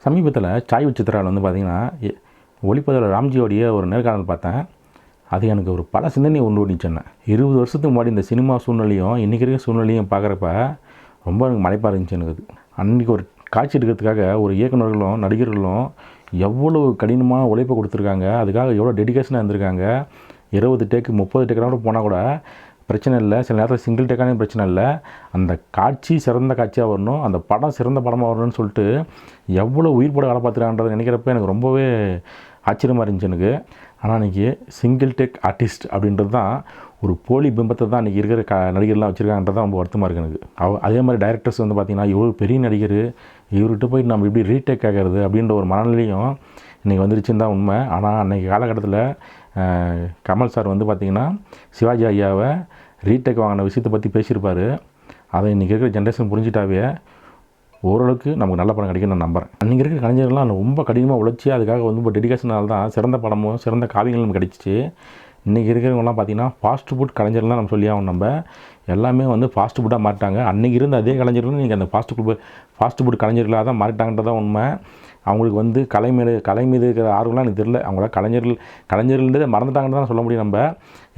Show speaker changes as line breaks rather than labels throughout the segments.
சமீபத்தில் சாய் சித்ராவில் வந்து பார்த்திங்கன்னா ஒளிப்பதிவில் ராம்ஜியோடைய ஒரு நேர்காணல் பார்த்தேன். அது எனக்கு ஒரு பல சிந்தனையை உண்டுச்சேன். 20 வருஷத்துக்கு முன்னாடி இந்த சினிமா சூழ்நிலையும் இன்றைக்கி இருக்கிற சூழ்நிலையும் பார்க்குறப்ப ரொம்ப எனக்கு மலைப்பாக இருந்துச்சு. எனக்கு அது அன்றைக்கி ஒரு காட்சி எடுக்கிறதுக்காக ஒரு இயக்குநர்களும் நடிகர்களும் எவ்வளோ கடினமான உழைப்பை கொடுத்துருக்காங்க, அதுக்காக எவ்வளோ டெடிக்கேஷனாக இருந்திருக்காங்க. 20 டேக்கு 30 டேக்காக போனால் கூட பிரச்சனை இல்லை, சில நேரத்தில் சிங்கிள் டேக்கானே பிரச்சனை இல்லை, அந்த காட்சி சிறந்த காட்சியாக வரணும், அந்த படம் சிறந்த படமாக வரணும்னு சொல்லிட்டு எவ்வளோ உயிர் போட வேலை பார்த்துருக்கான்றதை நினைக்கிறப்ப எனக்கு ரொம்பவே ஆச்சரியமாக இருந்துச்சு எனக்கு. ஆனால் இன்றைக்கி சிங்கிள் டேக் ஆர்டிஸ்ட் அப்படின்றது தான் ஒரு போலி பிம்பத்தை தான் இன்றைக்கி இருக்கிற நடிகர்லாம் வச்சுருக்காங்கன்றது தான் ரொம்ப வருத்தமாக இருக்குது எனக்கு. அதே மாதிரி டைரக்டர்ஸ் வந்து பார்த்திங்கன்னா இவ்வளோ பெரிய நடிகர், இவர்கிட்ட போயிட்டு நம்ம இப்படி ரீடேக் ஆகிறது அப்படின்ற ஒரு மனநிலையும் இன்றைக்கி வந்துருச்சுன்னு தான் உண்மை. ஆனால் அன்றைக்கி காலகட்டத்தில் கமல் சார் வந்து பார்த்திங்கன்னா சிவாஜி ஐயாவை ரீடேக் வாங்கின விஷயத்தை பற்றி பேசியிருப்பார். அதை இன்றைக்கி இருக்கிற ஜென்ரேஷன் புரிஞ்சிட்டாவே ஓரளவுக்கு நமக்கு நல்ல படம் கிடைக்கும் நான் நம்புகிறேன். அன்றைக்கி இருக்கிற கலைஞர்கள்லாம் ரொம்ப கடினமாக உழைச்சி அதுக்காக வந்து இப்போ டெடிக்கேஷனால் தான் சிறந்த படமும் சிறந்த காவியங்களும் கிடைச்சிச்சு. இன்றைக்கி இருக்கிறவங்கலாம் பார்த்திங்கன்னா ஃபாஸ்ட் ஃபுட் கலைஞர்லாம் நம்ம சொல்லி ஆகணும். நம்ம எல்லாமே வந்து ஃபாஸ்ட் ஃபுட்டாக மாறிட்டாங்க. அன்றைக்கி இருந்த அதே கலைஞர்களும் இன்றைக்கி அந்த ஃபாஸ்ட் ஃபுட் கலைஞர்களாக தான் மாறிட்டாங்கன்றதான் உண்மை. அவங்களுக்கு வந்து கலை மீது இருக்கிற ஆர்வம்லாம் எனக்கு தெரியல. அவங்கள கலைஞர்கள்ன்றதை மறந்துட்டாங்கன்னு தான் சொல்ல முடியும். நம்ம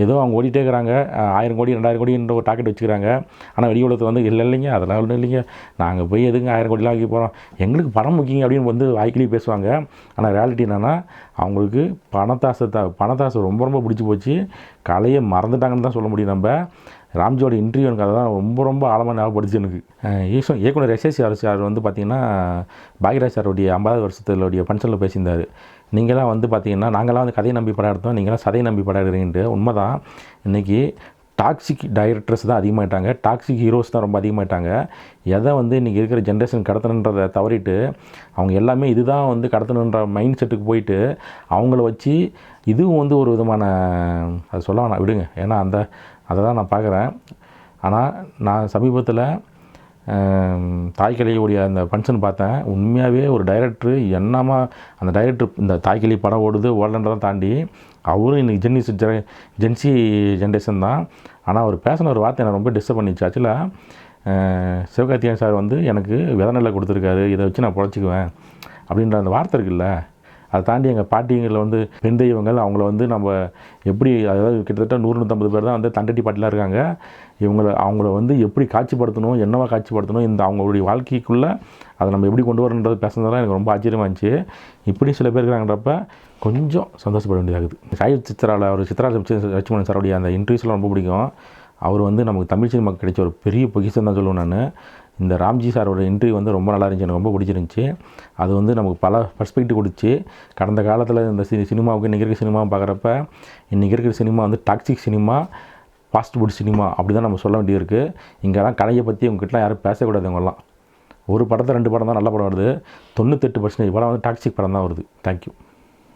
ஏதோ அவங்க ஓடிட்டே இருக்கிறாங்க, 1000 கோடி 2000 கோடின்ற ஒரு டார்கெட் வச்சுக்கிறாங்க. ஆனால் வெளி உலகத்தை வந்து இல்லைங்க, அதெல்லாம் ஒன்றும் இல்லைங்க, நாங்கள் போய் எதுங்க 1000 கோடிலாம் ஆக்கி போகிறோம், எங்களுக்கு பணம் முக்கியம் அப்படின்னு வந்து வாய்க்கிலேயே பேசுவாங்க. ஆனால் ரியாலிட்டி என்னென்னா அவங்களுக்கு பணத்தாசை ரொம்ப ரொம்ப பிடிச்சி போச்சு, கலையை மறந்துட்டாங்கன்னு தான் சொல்ல முடியும். நம்ம ராம்ஜியோட இன்டர்வியூ எனக்கு அதை தான் ரொம்ப ஆழமாக ஞாபகப்படுச்சு எனக்கு. இயக்குனர் எஸ்எஸ் சார் வந்து பார்த்திங்கன்னா பாக்யராஜ் சாருடைய 50வது வருஷத்துடைய ஃபங்க்ஷனில் பேசியிருந்தார். நீங்களாம் வந்து பார்த்திங்கன்னா நாங்களாம் வந்து கதையை நம்பி படம் எடுத்தோம், நீங்களாம் சதையை நம்பி படம் எடுக்கிறீங்கன்ட்டு. உண்மை தான். இன்றைக்கி டாக்ஸிக் டைரக்டர்ஸ் தான் அதிகமாகிட்டாங்க, டாக்ஸிக் ஹீரோஸ் தான் ரொம்ப அதிகமாகிட்டாங்க. எதை வந்து இன்றைக்கி இருக்கிற ஜென்ரேஷன் கடத்தணுன்றதை தவறிட்டு அவங்க எல்லாமே இதுதான் வந்து கடத்தணுன்ற மைண்ட் செட்டுக்கு போயிட்டு அவங்கள வச்சு இதுவும் வந்து ஒரு விதமான அது சொல்ல வேணாம் விடுங்க, ஏன்னா அதை தான் நான் பார்க்குறேன். ஆனால் நான் சமீபத்தில் தாய்க்கிளியுடைய அந்த ஃபங்க்ஷன் பார்த்தேன். உண்மையாகவே ஒரு டைரக்டரு என்னமா அந்த டைரக்டர் இந்த தாய்க்கிளி படம் ஓடலன்றதை தாண்டி அவரும் இன்றைக்கி ஜென்சி ஜென்ரேஷன் தான். ஆனால் அவர் பேசின ஒரு வார்த்தை எனக்கு ரொம்ப டிஸ்டர்ப் பண்ணிச்சு. ஆக்சுவலாக சிவகார்த்திகேயன் சார் வந்து எனக்கு விதநெல்லை கொடுத்துருக்காரு, இதை வச்சு நான் பொழைச்சிக்குவேன் அப்படின்ற அந்த வார்த்தை இருக்குல்ல, அதை தாண்டி எங்கள் பாட்டிங்களில் வந்து பெண் தெய்வங்கள் அவங்கள வந்து நம்ம எப்படி, அதாவது கிட்டத்தட்ட 100-150 பேர் தான் வந்து தண்டட்டி பாட்டிலாம் இருக்காங்க. அவங்கள வந்து எப்படி காட்சிப்படுத்தணும், என்னவா காட்சிப்படுத்தணும், இந்த அவங்களுடைய வாழ்க்கைக்குள்ளே அதை நம்ம எப்படி கொண்டு வரணுன்றது பேசுனதெல்லாம் எனக்கு ரொம்ப ஆச்சரியமாக இருந்துச்சு. இப்படி சில பேர் இருக்கிறாங்கன்றப்ப கொஞ்சம் சந்தோஷப்பட வேண்டியதாகுது. சாய் சித்ராவில் அவர் சித்ரா லட்சுமணன் சாருடைய அந்த இன்டர்வியூஸ்லாம் ரொம்ப பிடிக்கும். அவர் வந்து நமக்கு தமிழ் சினிமாவுக்கு கிடைச்ச ஒரு பெரிய பொக்கிஷம் தான் சொல்லுவேன் நான். இந்த ராம்ஜி சாரோட இன்டர்வியூ வந்து ரொம்ப நல்லா இருந்துச்சு, எனக்கு ரொம்ப பிடிச்சிருந்துச்சி. அது வந்து நமக்கு பல பர்ஸ்பெக்டிவ் கொடுத்து கடந்த காலத்தில் இந்த சினிமாவுக்கு இன்றைக்கி இருக்கிற சினிமாவை பார்க்குறப்ப இன்றைக்கி இருக்கிற சினிமா வந்து toxic cinema, fast food cinema அப்படி தான் நம்ம சொல்ல வேண்டியிருக்கு. இங்கெல்லாம் கலையை பற்றி உங்ககிட்டலாம் யாரும் பேசக்கூடாது. அவங்கெல்லாம் ஒரு படத்தை 2 படம் தான் நல்ல படம் வருது, 98% படம் வந்து டாக்ஸிக் படம் தான் வருது. தேங்க்யூ.